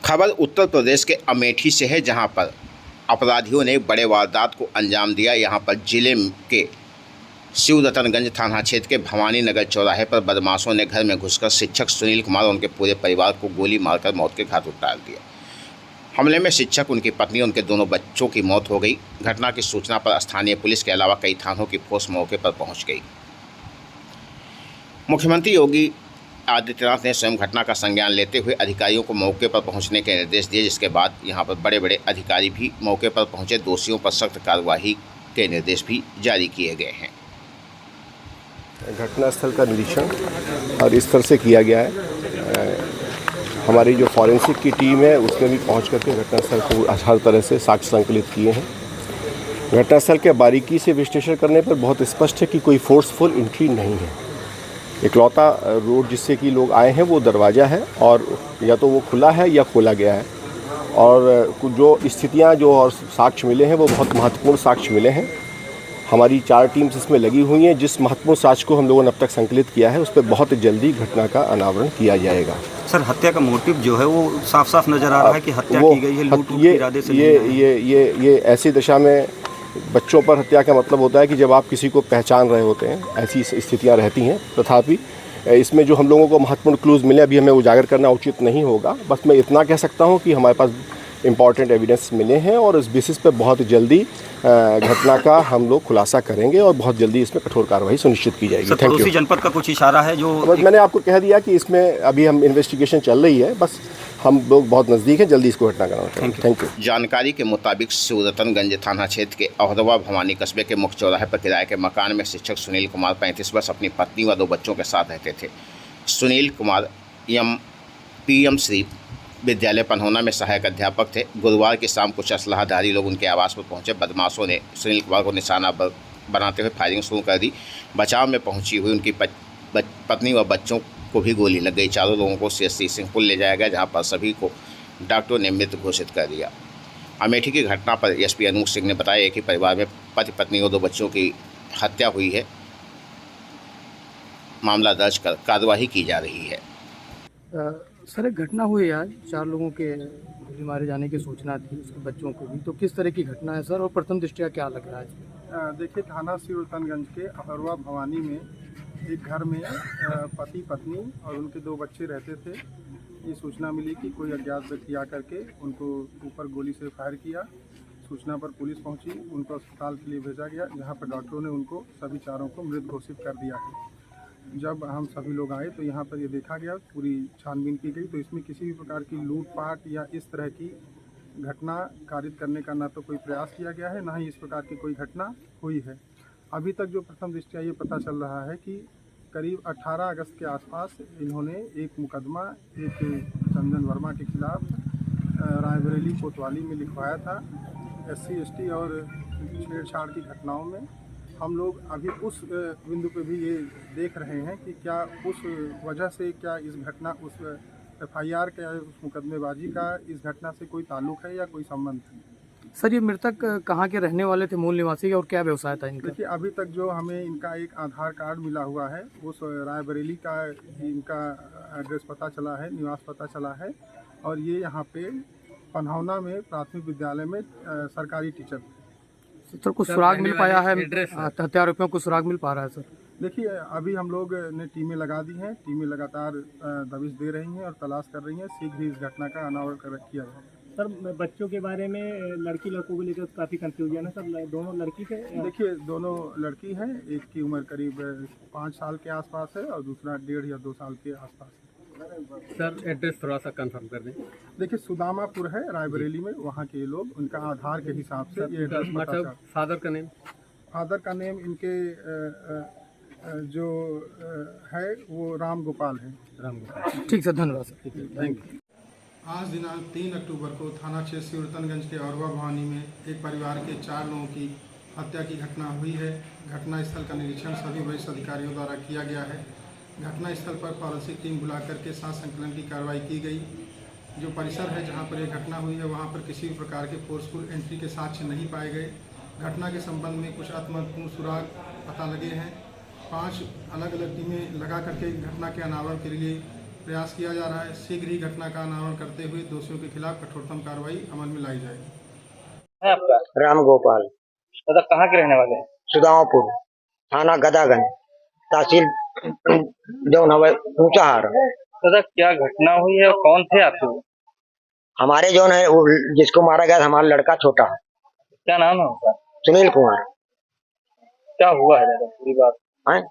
खबर उत्तर प्रदेश के अमेठी से है, जहां पर अपराधियों ने बड़े वारदात को अंजाम दिया। यहां पर जिले के शिवरतनगंज थाना क्षेत्र के भवानी नगर चौराहे पर बदमाशों ने घर में घुसकर शिक्षक सुनील कुमार और उनके पूरे परिवार को गोली मारकर मौत के घाट उतार दिया। हमले में शिक्षक, उनकी पत्नी और उनके दोनों बच्चों की मौत हो गई। घटना की सूचना पर स्थानीय पुलिस के अलावा कई थानों की फोर्स मौके पर पहुंच गई। मुख्यमंत्री योगी आदित्यनाथ ने स्वयं घटना का संज्ञान लेते हुए अधिकारियों को मौके पर पहुंचने के निर्देश दिए, जिसके बाद यहां पर बड़े बड़े अधिकारी भी मौके पर पहुंचे। दोषियों पर सख्त कार्रवाई के निर्देश भी जारी किए गए हैं। घटनास्थल का निरीक्षण और इस तरह से किया गया है। हमारी जो फॉरेंसिक की टीम है उसने भी पहुंच करके घटनास्थल को हर तरह से साक्ष्य संकलित किए हैं। घटनास्थल के बारीकी से विश्लेषण करने पर बहुत स्पष्ट है कि कोई फोर्सफुल एंट्री नहीं है। इकलौता रोड जिससे कि लोग आए हैं वो दरवाज़ा है, और या तो वो खुला है या खोला गया है। और जो स्थितियां जो और साक्ष्य मिले हैं वो बहुत महत्वपूर्ण साक्ष्य मिले हैं। हमारी 4 टीम्स इसमें लगी हुई हैं। जिस महत्वपूर्ण साक्ष्य को हम लोगों ने अब तक संकलित किया है उस पर बहुत जल्दी घटना का अनावरण किया जाएगा। सर, हत्या का मोटिव जो है वो साफ साफ नज़र आ रहा है कि हत्या की गई है, लूट के इरादे से। ये ऐसी दशा में बच्चों पर हत्या का मतलब होता है कि जब आप किसी को पहचान रहे होते हैं, ऐसी स्थितियां रहती हैं। तथापि इसमें जो हम लोगों को महत्वपूर्ण क्लूज़ मिले अभी हमें उजागर करना उचित नहीं होगा। बस मैं इतना कह सकता हूं कि हमारे पास इम्पॉर्टेंट एविडेंस मिले हैं और इस बेसिस पे बहुत जल्दी घटना का हम लोग खुलासा करेंगे और बहुत जल्दी इसमें कठोर कार्रवाई सुनिश्चित की जाएगी। Thank you. जनपद का कुछ इशारा है जो बस मैंने आपको कह दिया कि इसमें अभी हम इन्वेस्टिगेशन चल रही है। बस हम लोग बहुत नज़दीक हैं, जल्दी इसको घटना कराना। Thank you. जानकारी के मुताबिक शिवरतनगंज थाना क्षेत्र के अहरवा भवानी कस्बे के मुख्य चौराहे पर किराए के मकान में शिक्षक सुनील कुमार 35 वर्ष अपनी पत्नी व 2 बच्चों के साथ रहते थे। सुनील कुमार PM श्री विद्यालय पन्होना में सहायक अध्यापक थे। गुरुवार की शाम कुछ असलाहधारी लोग उनके आवास पर पहुंचे। बदमाशों ने सुनील कुमार को निशाना बनाते हुए फायरिंग शुरू कर दी। बचाव में पहुंची हुई उनकी पत्नी व बच्चों को भी गोली लग गई। चारों लोगों को CSC सिंहपुर ले जाया गया, जहां पर सभी को डॉक्टरों ने मृत घोषित कर दिया। अमेठी की घटना पर SP अनूप सिंह ने बताया कि परिवार में पति पत्नी और 2 बच्चों की हत्या हुई है। मामला दर्ज कर कार्रवाई की जा रही है। सर, एक घटना हुई आज, 4 लोगों के गोली मारे जाने की सूचना थी, उसके बच्चों को भी। तो किस तरह की घटना है सर, और प्रथम दृष्टया क्या लग रहा है? देखिए, थाना शिवरतनगंज के अहरवा भवानी में एक घर में पति पत्नी और उनके 2 बच्चे रहते थे। ये सूचना मिली कि कोई अज्ञात व्यक्ति आकर के उनको ऊपर गोली से फायर किया। सूचना पर पुलिस पहुंची, उनको अस्पताल के लिए भेजा गया, जहां पर डॉक्टरों ने उनको सभी चारों को मृत घोषित कर दिया है। जब हम सभी लोग आए तो यहाँ पर ये देखा गया, पूरी छानबीन की गई, तो इसमें किसी भी प्रकार की लूटपाट या इस तरह की घटना कारित करने का ना तो कोई प्रयास किया गया है, ना ही इस प्रकार की कोई घटना हुई है। अभी तक जो प्रथम दृष्टया ये पता चल रहा है कि करीब 18 अगस्त के आसपास इन्होंने एक मुकदमा एक चंदन वर्मा के खिलाफ रायबरेली कोतवाली में लिखवाया था, SC ST और छेड़छाड़ की घटनाओं में। हम लोग अभी उस बिंदु पे भी ये देख रहे हैं कि क्या उस वजह से क्या इस घटना उस FIR के उस मुकदमेबाजी का इस घटना से कोई ताल्लुक है या कोई संबंध है। सर, ये मृतक कहाँ के रहने वाले थे, मूल निवासी, और क्या व्यवसाय था इनका? देखिए, अभी तक जो हमें इनका एक आधार कार्ड मिला हुआ है, उस रायबरेली का इनका एड्रेस पता चला है, निवास पता चला है, और ये यहाँ पे पन्हौना में प्राथमिक विद्यालय में सरकारी टीचर। सर, कुछ सुराग मिल पाया है? हत्या आरोपियों को सुराग मिल पा रहा है सर? देखिए, अभी हम लोग ने टीमें लगा दी हैं, टीमें लगातार दबिश दे रही हैं और तलाश कर रही हैं। शीघ्र ही इस घटना का अनावरण किया जाएगा। सर, बच्चों के बारे में लड़की लड़कों को लेकर काफ़ी कंफ्यूजन है सर। दोनों लड़की थे? देखिए, दोनों लड़की हैं। एक की उम्र करीब 5 साल के आसपास है और दूसरा 1.5 या 2 साल के आसपास है। सर, एड्रेस थोड़ा सा कंफर्म कर दें। देखिए, सुदामापुर है रायबरेली में, वहाँ के लोग उनका आधार के हिसाब से ये एड्रेस पता चला। फादर का नेम? फादर का नेम इनके जो है वो राम गोपाल है। राम गोपाल। ठीक सर, धन्यवाद सर। Thank you. आज दिनांक 3 अक्टूबर को थाना क्षेत्र शिवरतनगंज के अहरवा भवानी में एक परिवार के 4 लोगों की हत्या की घटना हुई है। घटनास्थल का निरीक्षण सभी वरिष्ठ अधिकारियों द्वारा किया गया है। घटनास्थल पर फॉरेंसिक टीम बुला करके साक्ष्य संकलन की कार्रवाई की गई। जो परिसर है जहां पर यह घटना हुई है वहां पर किसी भी प्रकार के फोर्सफुल एंट्री के साक्ष्य नहीं पाए गए। घटना के संबंध में कुछ महत्वपूर्ण सुराग पता लगे हैं। 5 अलग अलग टीमें लगा करके घटना के अनावरण के लिए प्रयास किया जा रहा है। शीघ्र ही घटना का अनावरण करते हुए दोषियों के खिलाफ कठोरतम कार्रवाई अमल में लाई जाएगी। है आपका? राम गोपाल, दादा कहाँ के रहने वाले हैं? सुदामापुर, थाना गदागंज, तहसील जो नवे ऊंचाहार। दादा क्या घटना हुई है और कौन थे आप लोग? हमारे जो है वो जिसको मारा गया था हमारा लड़का छोटा क्या नाम है उनका? सुनील कुमार। क्या हुआ है दादा? हैं?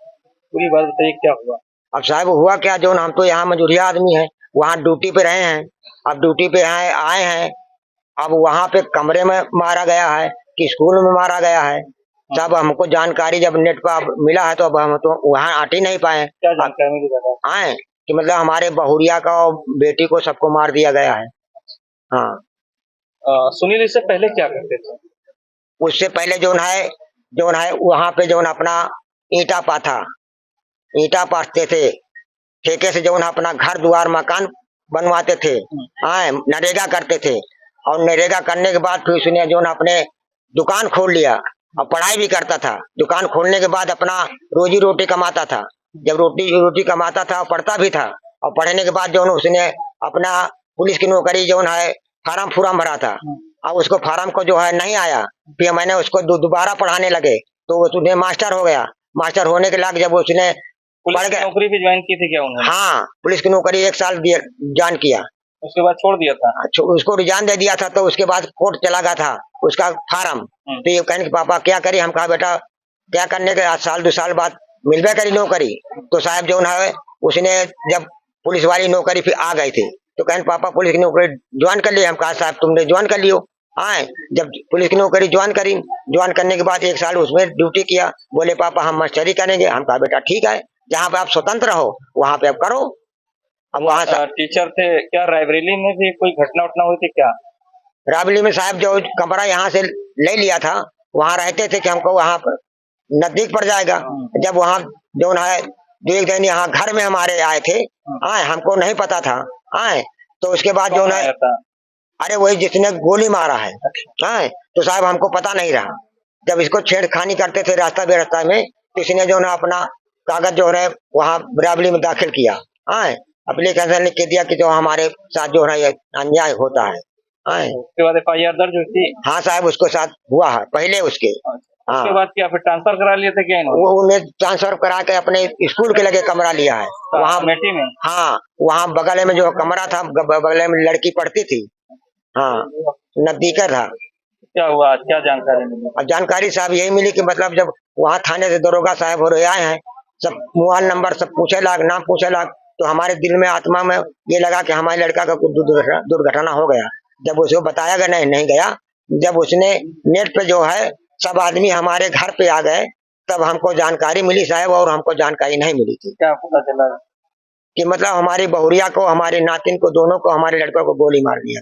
पूरी बात बताइए, क्या हुआ? अब साहब हुआ क्या, जो हम तो यहाँ मजूरिया आदमी है, वहाँ ड्यूटी पे रहे हैं। अब ड्यूटी पे आए हैं, अब वहाँ पे कमरे में मारा गया है कि स्कूल में मारा गया है, सब हमको जानकारी जब नेट पर मिला है तो अब हम तो वहाँ आट ही नहीं पाए। क्या जानकारी मिली दादा? आए कि मतलब हमारे बहुरिया का और बेटी को सबको मार दिया गया है। हाँ, सुनील इससे पहले क्या करते थे? उससे पहले जो है वहाँ पे जो अपना ईटा पाथते थे, ठेके से जो अपना घर द्वार मकान बनवाते थे। हाँ, नरेगा करते थे और नरेगा करने के बाद फिर उसने जो अपने दुकान खोल लिया और पढ़ाई भी करता था। दुकान खोलने के बाद अपना रोजी रोटी कमाता था। जब रोटी कमाता था और पढ़ता भी था, और पढ़ने के बाद जो उसने अपना पुलिस की नौकरी जो है फार्म भरा था। अब उसको फार्म को जो है नहीं आया, फिर मैंने उसको दोबारा पढ़ाने लगे तो उसने मास्टर हो गया। मास्टर होने के बाद जब उसने पुलिस की नौकरी भी ज्वाइन की थी क्या उन्होंने? हाँ, पुलिस की नौकरी 1 साल ज्वाइन किया, उसके बाद छोड़ दिया था? उसको रिजाइन दे दिया था। तो उसके बाद कोर्ट चला गया था उसका फार्म। तो ये कहने कि पापा क्या करी, हम कहा बेटा क्या करने के, 1-2 साल बाद मिलबे करी नौकरी। तो साहब जो है उसने जब पुलिस वाली नौकरी फिर आ गई थी तो कहने पापा पुलिस की नौकरी ज्वाइन कर ली। हम कहा साहब तुमने ज्वाइन कर लियो। आए जब पुलिस की नौकरी ज्वाइन करने के बाद 1 साल उसमें ड्यूटी किया। बोले पापा हम मास्टरी करेंगे। हम कहा बेटा ठीक है, जहाँ पे आप स्वतंत्र हो वहाँ पे आप करो। अब वहाँ टीचर थे क्या? रायबरेली में भी कोई घटना उठना हुई थी क्या? राबली में साहब जो कमरा यहाँ से ले लिया था, वहाँ रहते थे कि हमको वहाँ पर नजदीक पड़ जाएगा। जब वहाँ जो है 2-1 दिन यहाँ घर में हमारे आए थे, आए हमको नहीं पता था। आए तो उसके बाद जो है अरे वही जिसने गोली मारा है। आए तो साहब हमको पता नहीं रहा। जब इसको छेड़खानी करते थे रास्ता बेरास्ता में, तो इसने जो है अपना कागज जो है वहाँ राबली में दाखिल किया। आए एप्लीकेशन लिख के दिया कि जो हमारे साथ जो है अन्याय होता है। उसके बाद FIR दर्ज हुई थी? हाँ साहब उसको साथ हुआ है पहले उसके। हाँ, उसके बाद क्या फिर ट्रांसफर करा लिए थे क्या इन्होंने? वो उन्हें ट्रांसफर करा के अपने स्कूल के लगे कमरा लिया है वहाँ अमेठी में। हाँ, वहाँ बगल में जो कमरा था, बगल में लड़की पढ़ती थी। हाँ, नजदीक था। क्या हुआ, क्या जानकारी मिली? और जानकारी साहब यही मिली कि मतलब जब वहाँ थाने से दरोगा साहब हो रहे आए हैं, सब मोबाइल नंबर सब पूछे लाग, नाम पूछे लाग, तो हमारे दिल में आत्मा में ये लगा कि हमारे लड़का का कुछ दुर्घटना हो गया। जब उसको बताया गया नहीं गया। जब उसने नेट पे जो है सब आदमी हमारे घर पे आ गए, तब हमको जानकारी मिली साहब, और हमको जानकारी नहीं मिली थी। क्या पता चला? कि मतलब हमारी बहुरिया को, हमारे नातिन को, दोनों को, हमारे लड़कों को गोली मार दिया।